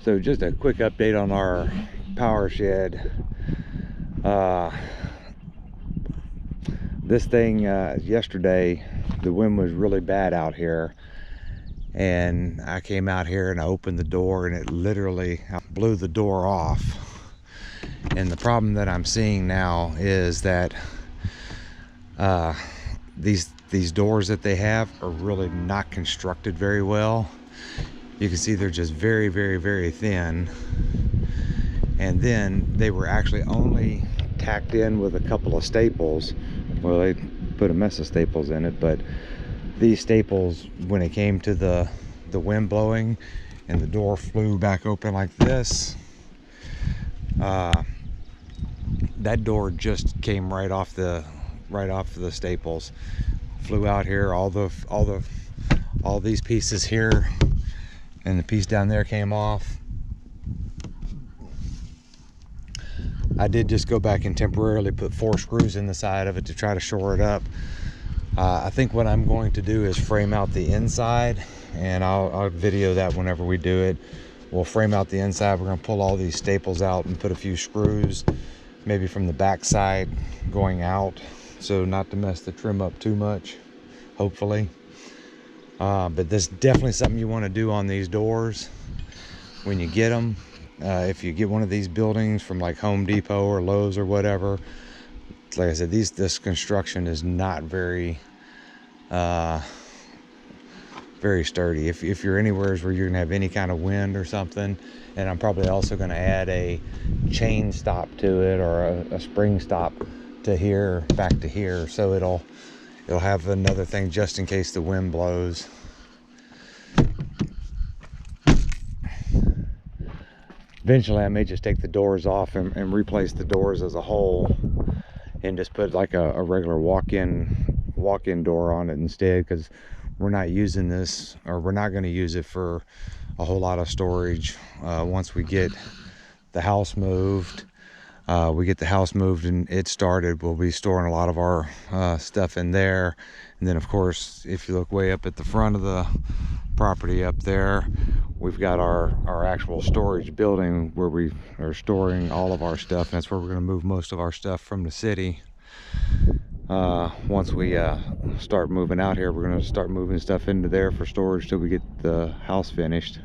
So just a quick update on our power shed. This thing, yesterday, the wind was really bad out here. And I came out here and I opened the door and it literally blew the door off. And the problem that I'm seeing now is that these doors that they have are really not constructed very well. You can see they're just very, very, very thin. And then they were actually only tacked in with a couple of staples. Well, they put a mess of staples in it, but these staples, when it came to the wind blowing and the door flew back open like this, that door just came right off the staples, flew out here. All these pieces here and the piece down there came off. I did just go back and temporarily put 4 screws in the side of it to try to shore it up. I think what I'm going to do is frame out the inside, and I'll video that whenever we do it. We'll frame out the inside. We're going to pull all these staples out and put a few screws, maybe from the back side going out, so not to mess the trim up too much, hopefully. But this is definitely something you want to do on these doors when you get them. If you get one of these buildings from like Home Depot or Lowe's or whatever, like I said, this construction is not very very sturdy. If you're anywhere where you're gonna have any kind of wind or something. And I'm probably also going to add a chain stop to it, or a spring stop to here, back to here, so it'll have another thing just in case the wind blows. Eventually I may just take the doors off and replace the doors as a whole, and just put like a regular walk-in door on it instead, because we're not using this, or we're not going to use it for a whole lot of storage. Once we get the house moved, and it started, we'll be storing a lot of our stuff in there. And then of course, if you look way up at the front of the property up there, we've got our actual storage building where we are storing all of our stuff, and that's where we're going to move most of our stuff from the city. Once we start moving out here, we're going to start moving stuff into there for storage till we get the house finished.